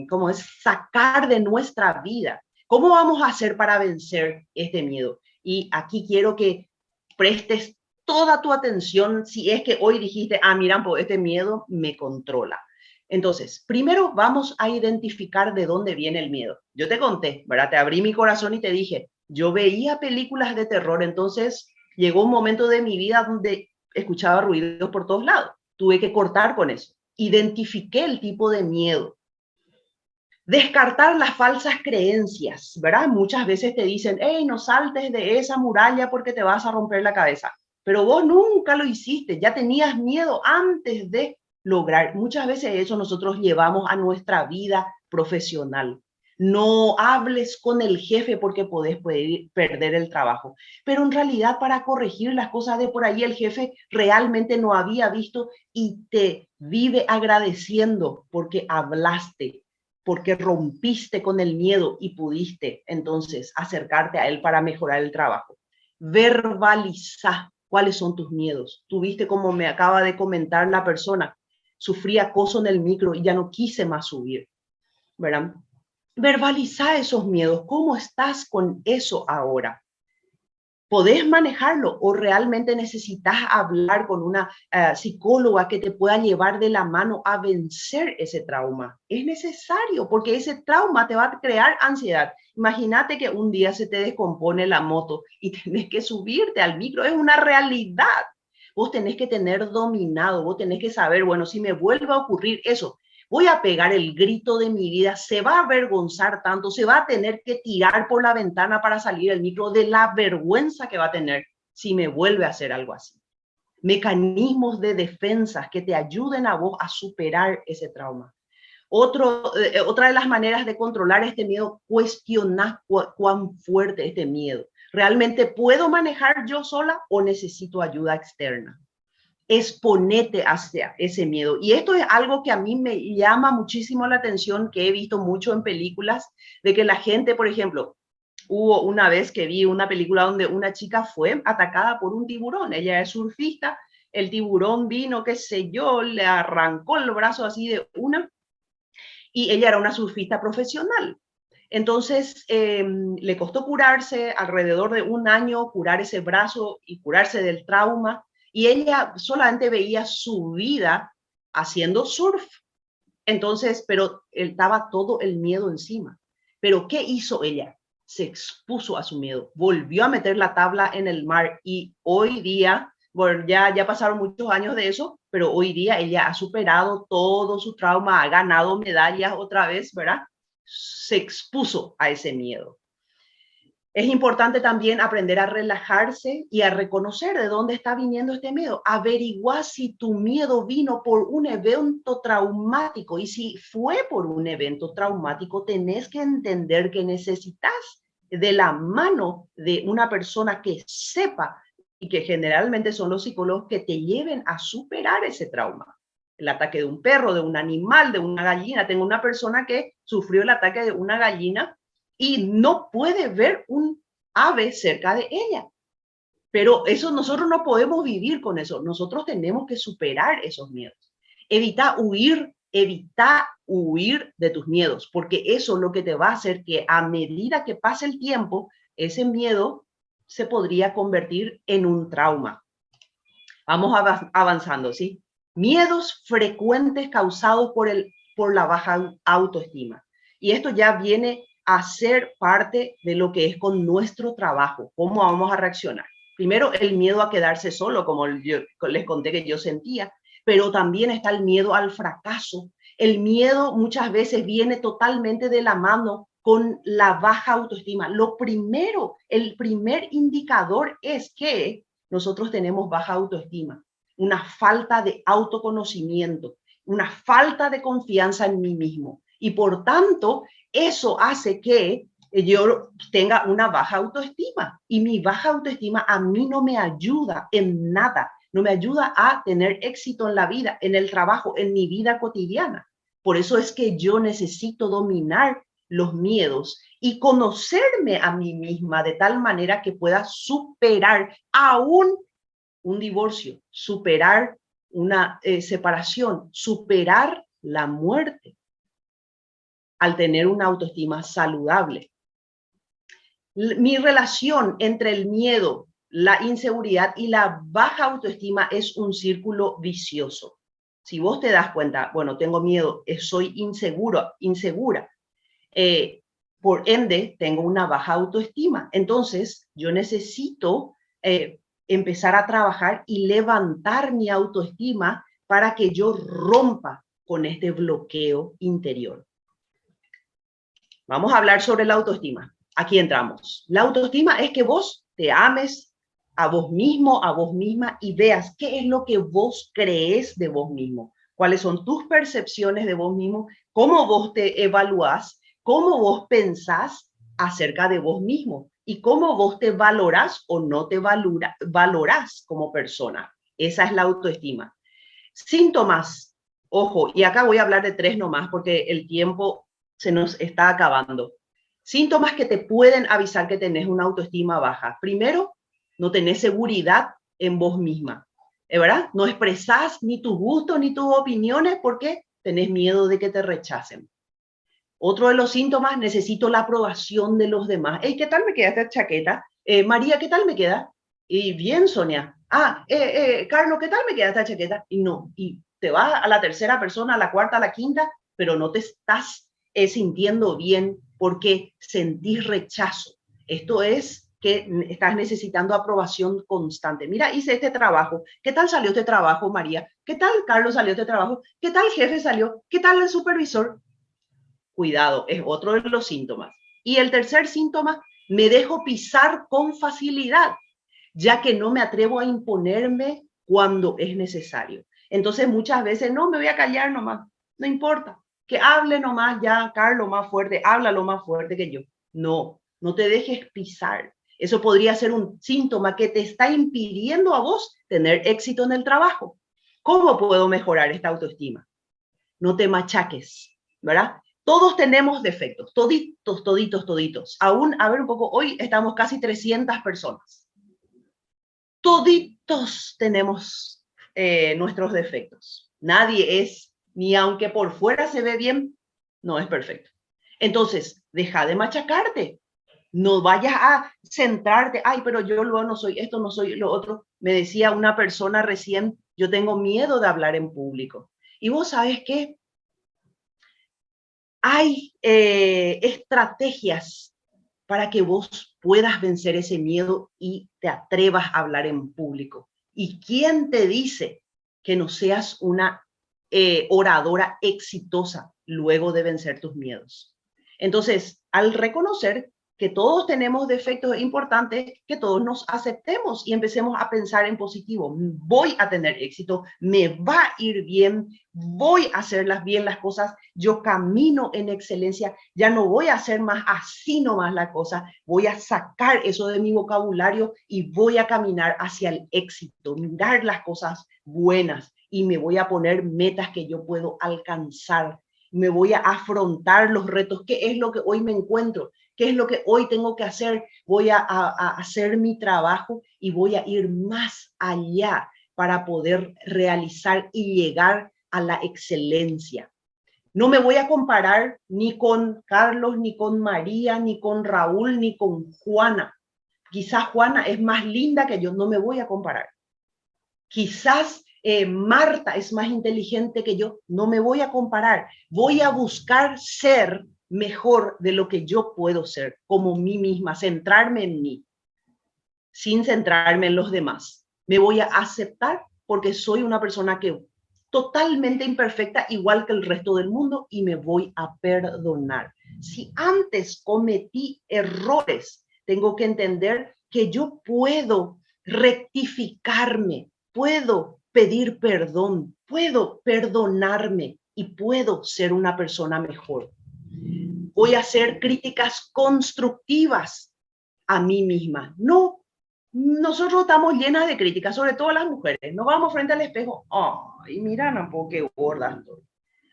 como es, sacar de nuestra vida. ¿Cómo vamos a hacer para vencer este miedo? Y aquí quiero que prestes toda tu atención si es que hoy dijiste, mira, pues este miedo me controla. Entonces, primero vamos a identificar de dónde viene el miedo. Yo te conté, ¿verdad? Te abrí mi corazón y te dije, yo veía películas de terror, entonces llegó un momento de mi vida donde escuchaba ruidos por todos lados. Tuve que cortar con eso. Identifiqué el tipo de miedo. Descartar las falsas creencias, ¿verdad? Muchas veces te dicen, hey, no saltes de esa muralla porque te vas a romper la cabeza. Pero vos nunca lo hiciste, ya tenías miedo antes de lograr. Muchas veces eso nosotros llevamos a nuestra vida profesional. No hables con el jefe porque podés perder el trabajo. Pero en realidad para corregir las cosas de por ahí, el jefe realmente no había visto y te vive agradeciendo porque hablaste, porque rompiste con el miedo y pudiste entonces acercarte a él para mejorar el trabajo. Verbaliza cuáles son tus miedos. Tuviste, como me acaba de comentar la persona, sufrí acoso en el micro y ya no quise más subir, ¿verdad? Verbaliza esos miedos. ¿Cómo estás con eso ahora? ¿Podés manejarlo o realmente necesitas hablar con una psicóloga que te pueda llevar de la mano a vencer ese trauma? Es necesario porque ese trauma te va a crear ansiedad. Imagínate que un día se te descompone la moto y tenés que subirte al micro. Es una realidad. Vos tenés que tener dominado, vos tenés que saber, bueno, si me vuelve a ocurrir eso, voy a pegar el grito de mi vida, se va a avergonzar tanto, se va a tener que tirar por la ventana para salir el micro de la vergüenza que va a tener si me vuelve a hacer algo así. Mecanismos de defensa que te ayuden a vos a superar ese trauma. Otra de las maneras de controlar este miedo, cuestionar cuán fuerte es este miedo. ¿Realmente puedo manejar yo sola o necesito ayuda externa? Exponete hacia ese miedo. Y esto es algo que a mí me llama muchísimo la atención, que he visto mucho en películas, de que la gente, por ejemplo, hubo una vez que vi una película donde una chica fue atacada por un tiburón. Ella es surfista, el tiburón vino, qué sé yo, le arrancó el brazo así de una, y ella era una surfista profesional. Entonces, le costó curarse alrededor de un año, curar ese brazo y curarse del trauma. Y ella solamente veía su vida haciendo surf. Entonces, pero él estaba todo el miedo encima. Pero ¿qué hizo ella? Se expuso a su miedo, volvió a meter la tabla en el mar y hoy día, bueno, ya pasaron muchos años de eso, pero hoy día ella ha superado todo su trauma, ha ganado medallas otra vez, ¿verdad? Se expuso a ese miedo. Es importante también aprender a relajarse y a reconocer de dónde está viniendo este miedo. Averigua si tu miedo vino por un evento traumático y si fue por un evento traumático, tenés que entender que necesitas de la mano de una persona que sepa y que generalmente son los psicólogos que te lleven a superar ese trauma. El ataque de un perro, de un animal, de una gallina. Tengo una persona que sufrió el ataque de una gallina y no puede ver un ave cerca de ella. Pero eso nosotros no podemos vivir con eso. Nosotros tenemos que superar esos miedos. Evita huir de tus miedos, porque eso es lo que te va a hacer que a medida que pase el tiempo, ese miedo se podría convertir en un trauma. Vamos avanzando, ¿sí? Miedos frecuentes causados por la baja autoestima. Y esto ya viene a ser parte de lo que es con nuestro trabajo, cómo vamos a reaccionar. Primero, el miedo a quedarse solo, como yo les conté que yo sentía, pero también está el miedo al fracaso. El miedo muchas veces viene totalmente de la mano con la baja autoestima. Lo primero, el primer indicador es que nosotros tenemos baja autoestima, una falta de autoconocimiento, una falta de confianza en mí mismo. Y por tanto, eso hace que yo tenga una baja autoestima. Y mi baja autoestima a mí no me ayuda en nada. No me ayuda a tener éxito en la vida, en el trabajo, en mi vida cotidiana. Por eso es que yo necesito dominar los miedos y conocerme a mí misma de tal manera que pueda superar aún un divorcio, superar una separación, superar la muerte al tener una autoestima saludable. Mi relación entre el miedo, la inseguridad y la baja autoestima es un círculo vicioso. Si vos te das cuenta, bueno, tengo miedo, soy insegura, por ende tengo una baja autoestima. Entonces yo necesito empezar a trabajar y levantar mi autoestima para que yo rompa con este bloqueo interior. Vamos a hablar sobre la autoestima. Aquí entramos. La autoestima es que vos te ames a vos mismo, a vos misma y veas qué es lo que vos crees de vos mismo, cuáles son tus percepciones de vos mismo, cómo vos te evaluás, cómo vos pensás acerca de vos mismo y cómo vos te valorás o no te valorás como persona. Esa es la autoestima. Síntomas, ojo, y acá voy a hablar de 3 nomás porque el tiempo se nos está acabando. Síntomas que te pueden avisar que tenés una autoestima baja. Primero, no tenés seguridad en vos misma, ¿verdad? No expresás ni tus gustos ni tus opiniones porque tenés miedo de que te rechacen. Otro de los síntomas, necesito la aprobación de los demás. Hey, ¿qué tal me queda esta chaqueta? María, ¿qué tal me queda? Y bien, Sonia. Carlos, ¿qué tal me queda esta chaqueta? Y no, y te vas a la tercera persona, a la cuarta, a la quinta, pero no te estás sintiendo bien porque sentís rechazo. Esto es que estás necesitando aprobación constante. Mira, hice este trabajo. ¿Qué tal salió este trabajo, María? ¿Qué tal Carlos salió este trabajo? ¿Qué tal jefe salió? ¿Qué tal el supervisor? Cuidado, es otro de los síntomas. Y el tercer síntoma, me dejo pisar con facilidad, ya que no me atrevo a imponerme cuando es necesario. Entonces muchas veces, no, me voy a callar nomás, no importa, que hable nomás ya, Carlos, más fuerte, háblalo más fuerte que yo. No, no te dejes pisar. Eso podría ser un síntoma que te está impidiendo a vos tener éxito en el trabajo. ¿Cómo puedo mejorar esta autoestima? No te machaques, ¿verdad? Todos tenemos defectos, toditos, toditos, toditos. Aún, a ver un poco, hoy estamos casi 300 personas. Toditos tenemos nuestros defectos. Nadie es, ni aunque por fuera se ve bien, no es perfecto. Entonces, deja de machacarte. No vayas a centrarte, ay, pero yo luego no soy esto, no soy lo otro. Me decía una persona recién, yo tengo miedo de hablar en público. Y vos sabes qué, hay estrategias para que vos puedas vencer ese miedo y te atrevas a hablar en público. ¿Y quién te dice que no seas una oradora exitosa luego de vencer tus miedos? Entonces, al reconocer que todos tenemos defectos, es importante que todos nos aceptemos y empecemos a pensar en positivo. Voy a tener éxito, me va a ir bien, voy a hacer bien las cosas, yo camino en excelencia, ya no voy a hacer más así nomás la cosa, voy a sacar eso de mi vocabulario y voy a caminar hacia el éxito, mirar las cosas buenas y me voy a poner metas que yo puedo alcanzar. Me voy a afrontar los retos, qué es lo que hoy me encuentro, qué es lo que hoy tengo que hacer, voy a hacer mi trabajo y voy a ir más allá para poder realizar y llegar a la excelencia. No me voy a comparar ni con Carlos, ni con María, ni con Raúl, ni con Juana. Quizás Juana es más linda que yo, no me voy a comparar. Quizás Marta es más inteligente que yo, no me voy a comparar. Voy a buscar ser mejor de lo que yo puedo ser, como mí misma, centrarme en mí, sin centrarme en los demás. Me voy a aceptar porque soy una persona que totalmente imperfecta, igual que el resto del mundo, y me voy a perdonar. Si antes cometí errores, tengo que entender que yo puedo rectificarme, puedo pedir perdón, puedo perdonarme y puedo ser una persona mejor. Voy a hacer críticas constructivas a mí misma. No, nosotros estamos llenas de críticas, sobre todo las mujeres. Nos vamos frente al espejo. Ay, mira, no, qué gorda estoy.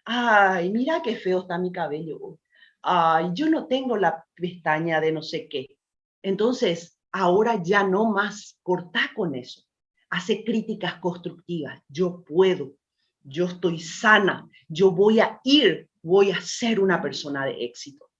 Ay, mira qué feo está mi cabello. Ay, yo no tengo la pestaña de no sé qué. Entonces, ahora ya no más, cortá con eso. Hace críticas constructivas. Yo puedo, yo estoy sana, yo voy a ser una persona de éxito.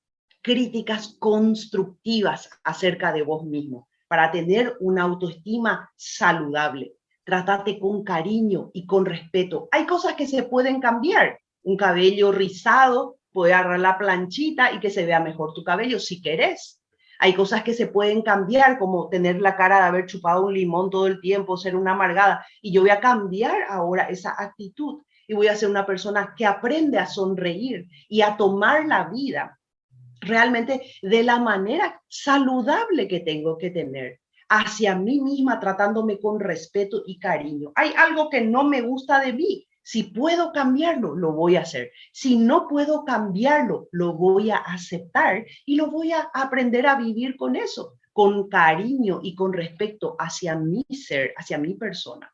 Críticas constructivas acerca de vos mismo para tener una autoestima saludable. Trátate con cariño y con respeto. Hay cosas que se pueden cambiar. Un cabello rizado, puede agarrar la planchita y que se vea mejor tu cabello si querés. Hay cosas que se pueden cambiar, como tener la cara de haber chupado un limón todo el tiempo, ser una amargada. Y yo voy a cambiar ahora esa actitud y voy a ser una persona que aprende a sonreír y a tomar la vida realmente de la manera saludable que tengo que tener hacia mí misma, tratándome con respeto y cariño. Hay algo que no me gusta de mí. Si puedo cambiarlo, lo voy a hacer. Si no puedo cambiarlo, lo voy a aceptar y lo voy a aprender a vivir con eso, con cariño y con respeto hacia mi ser, hacia mi persona.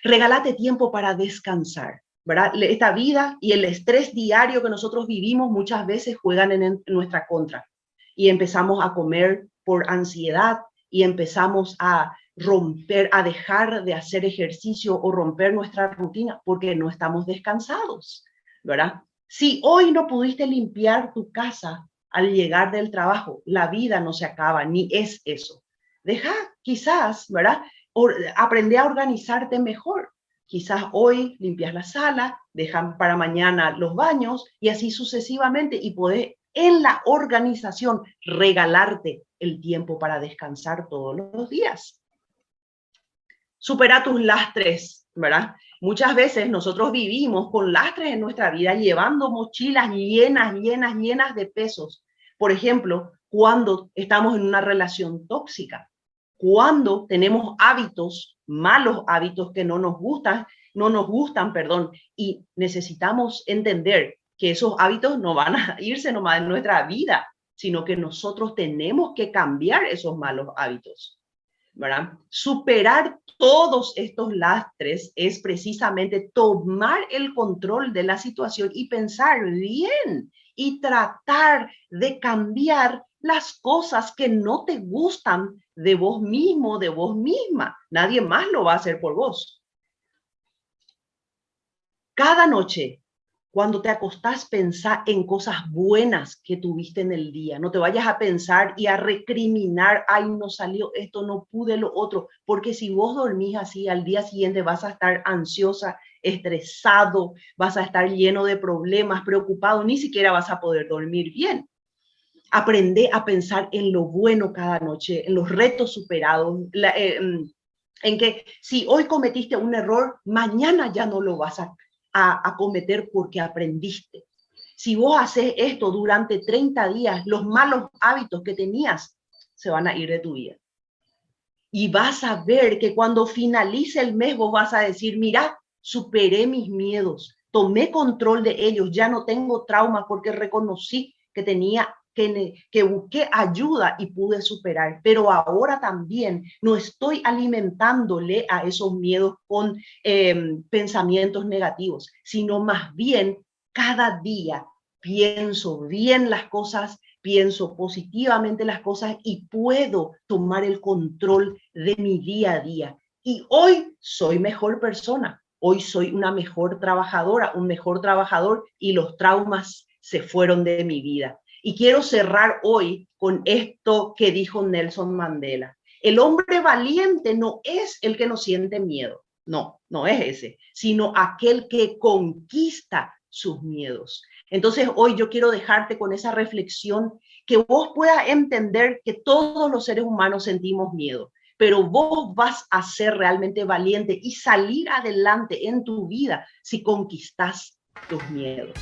Regálate tiempo para descansar, ¿verdad? Esta vida y el estrés diario que nosotros vivimos muchas veces juegan en nuestra contra y empezamos a comer por ansiedad y empezamos a romper, a dejar de hacer ejercicio o romper nuestra rutina porque no estamos descansados, ¿verdad? Si hoy no pudiste limpiar tu casa al llegar del trabajo, la vida no se acaba, ni es eso. Deja, quizás, ¿verdad? Aprende a organizarte mejor. Quizás hoy limpias la sala, dejan para mañana los baños y así sucesivamente y podés en la organización regalarte el tiempo para descansar todos los días. Supera tus lastres, ¿verdad? Muchas veces nosotros vivimos con lastres en nuestra vida, llevando mochilas llenas de pesos. Por ejemplo, cuando estamos en una relación tóxica, cuando tenemos hábitos, malos hábitos que no nos gustan, y necesitamos entender que esos hábitos no van a irse nomás en nuestra vida, sino que nosotros tenemos que cambiar esos malos hábitos, ¿verdad? Superar todos estos lastres es precisamente tomar el control de la situación y pensar bien y tratar de cambiar las cosas que no te gustan de vos mismo, de vos misma. Nadie más lo va a hacer por vos. Cada noche, cuando te acostás, pensá en cosas buenas que tuviste en el día. No te vayas a pensar y a recriminar, ay, no salió esto, no pude lo otro, porque si vos dormís así, al día siguiente vas a estar ansiosa, estresado, vas a estar lleno de problemas, preocupado, ni siquiera vas a poder dormir bien. Aprende a pensar en lo bueno cada noche, en los retos superados, en que si hoy cometiste un error, mañana ya no lo vas a cometer porque aprendiste. Si vos haces esto durante 30 días, los malos hábitos que tenías se van a ir de tu vida. Y vas a ver que cuando finalice el mes vos vas a decir, mira, superé mis miedos, tomé control de ellos, ya no tengo trauma porque reconocí que tenía que busqué ayuda y pude superar, pero ahora también no estoy alimentándole a esos miedos con pensamientos negativos, sino más bien cada día pienso bien las cosas, pienso positivamente las cosas y puedo tomar el control de mi día a día. Y hoy soy mejor persona, hoy soy una mejor trabajadora, un mejor trabajador y los traumas se fueron de mi vida. Y quiero cerrar hoy con esto que dijo Nelson Mandela. El hombre valiente no es el que no siente miedo, no es ese, sino aquel que conquista sus miedos. Entonces hoy yo quiero dejarte con esa reflexión, que vos puedas entender que todos los seres humanos sentimos miedo, pero vos vas a ser realmente valiente y salir adelante en tu vida si conquistas tus miedos.